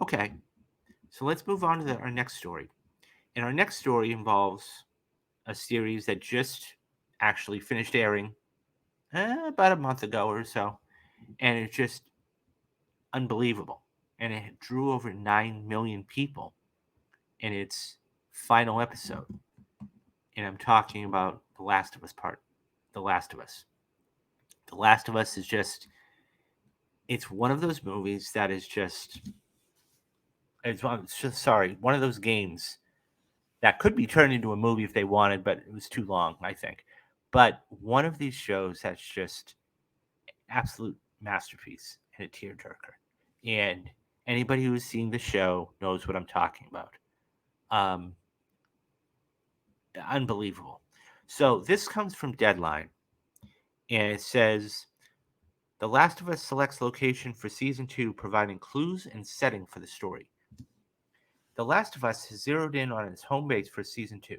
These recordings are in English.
Okay, so let's move on to our next story. And our next story involves a series that just actually finished airing about a month ago or so. And it's just unbelievable. And it drew over 9 million people in its final episode. And I'm talking about The Last of Us part. The Last of Us. The Last of Us is just, it's one of those movies that is just, it's just, sorry, one of those games that could be turned into a movie if they wanted, but it was too long, I think. But one of these shows that's just absolute masterpiece and a tearjerker. And anybody who's seen the show knows what I'm talking about. Um, Unbelievable. So this comes from Deadline, and it says The Last of Us selects location for season 2, providing clues and setting for the story. The Last of Us has zeroed in on its home base for season 2.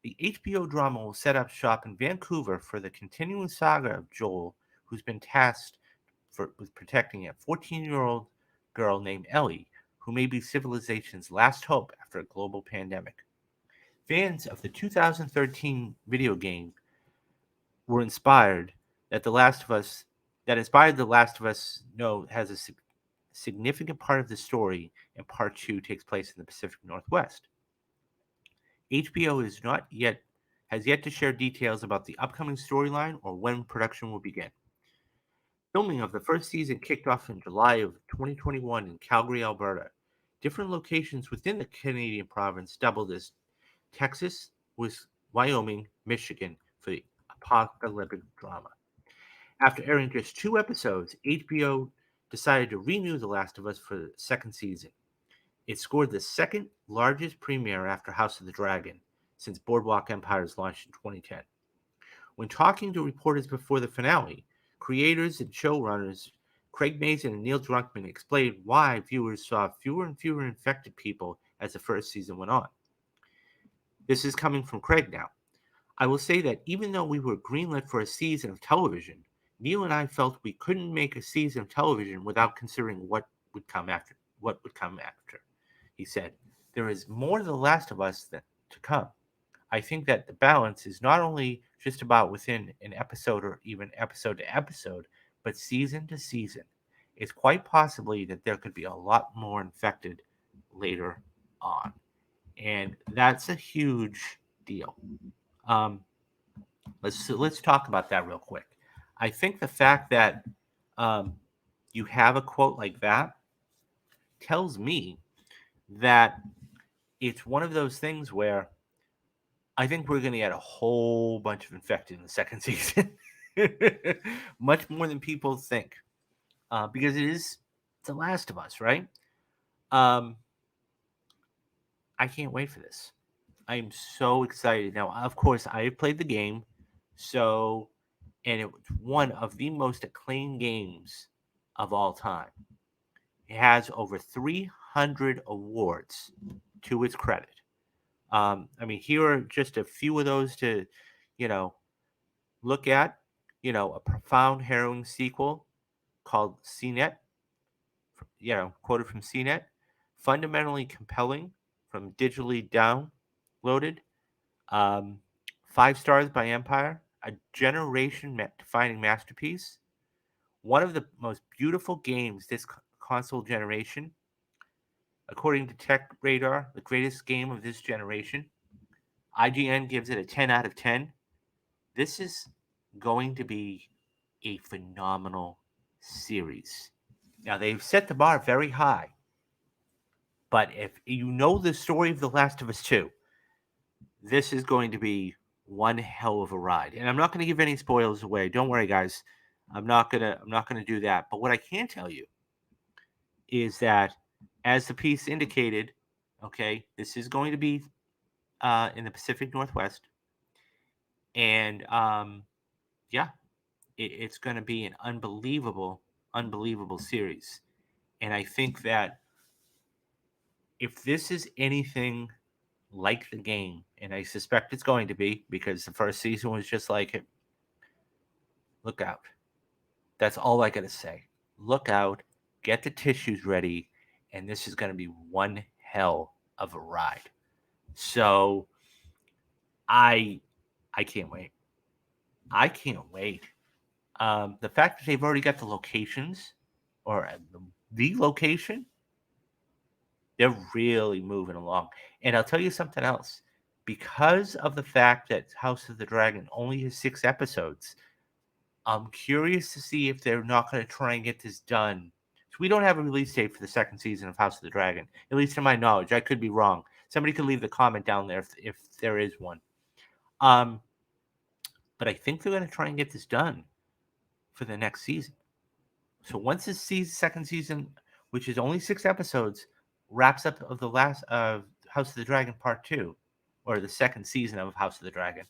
The HBO drama will set up shop in Vancouver for the continuing saga of Joel, who's been tasked with protecting a 14-year-old girl named Ellie, who may be civilization's last hope after a global pandemic. Fans of the 2013 video game were inspired that The Last of Us that inspired The Last of Us know has a significant part of the story, and part 2 takes place in the Pacific Northwest. HBO has yet to share details about the upcoming storyline or when production will begin. Filming of the first season kicked off in July of 2021 in Calgary, Alberta. Different locations within the Canadian province doubled as Texas, Wyoming, Michigan for the apocalyptic drama. After airing just 2 episodes, HBO decided to renew The Last of Us for the second season. It scored the second largest premiere after House of the Dragon since Boardwalk Empire's launch in 2010. When talking to reporters before the finale, creators and showrunners Craig Mazin and Neil Druckmann explained why viewers saw fewer and fewer infected people as the first season went on. This is coming from Craig now. I will say that even though we were greenlit for a season of television, Neil and I felt we couldn't make a season of television without considering would come after. What would come after? He said, "There is more to The Last of Us to come. I think that the balance is not only just about within an episode or even episode to episode, but season to season. It's quite possibly that there could be a lot more infected later on." And that's a huge deal. Um, let's talk about that real quick. I think the fact that um, you have a quote like that tells me that it's one of those things where I think we're going to get a whole bunch of infected in the second season, much more than people think, because it is The Last of Us, right? Um, I can't wait for this. I am so excited. Now, of course, I have played the game, so and it was one of the most acclaimed games of all time. It has over 300 awards to its credit. I mean, here are just a few of those to, you know, look at. A profound, harrowing sequel called CNET, quoted from CNET, fundamentally compelling from digitally downloaded, um, 5 stars by Empire, a generation defining masterpiece, one of the most beautiful games this console generation, according to Tech Radar, the greatest game of this generation. IGN gives it a 10 out of 10. This is going to be a phenomenal series. Now, they've set the bar very high, but if you know the story of The Last of Us 2, this is going to be one hell of a ride. And I'm not going to give any spoilers away. Don't worry, guys. I'm not gonna do that. But what I can tell you is that, as the piece indicated, okay, this is going to be in the Pacific Northwest, and yeah, it's going to be an unbelievable series. And I think that if this is anything like the game, and I suspect it's going to be because the first season was just like it, look out. That's all I got to say. Look out, get the tissues ready, and this is going to be one hell of a ride. So I I can't wait. I can't wait. The fact that they've already got the locations or the location, they're really moving along. And I'll tell you something else. Because of the fact that House of the Dragon only has 6 episodes, I'm curious to see if they're not going to try and get this done. So we don't have a release date for the second season of House of the Dragon, at least to my knowledge. I could be wrong. Somebody could leave the comment down there if there is one. Um, but I think they're going to try and get this done for the next season. So once this second season, which is only 6 episodes, wraps up of the last of House of the Dragon Part 2, or the second season of House of the Dragon,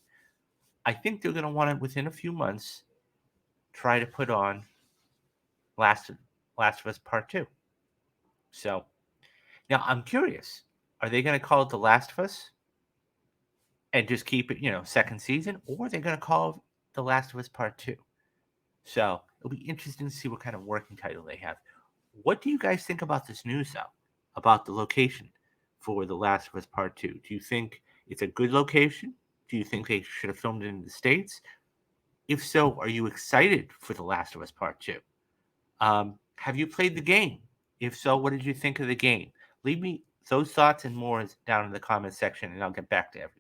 I think they're going to want to, within a few months, try to put on Last of Us Part 2. So now I'm curious, are they going to call it The Last of Us and just keep it, second season, or are they going to call it The Last of Us Part 2? So it'll be interesting to see what kind of working title they have. What do you guys think about this news, though, about the location for The Last of Us Part 2? Do you think it's a good location? Do you think they should have filmed it in the States? If so, are you excited for The Last of Us Part 2? Have you played the game? If so, what did you think of the game? Leave me those thoughts and more down in the comment section, and I'll get back to everyone.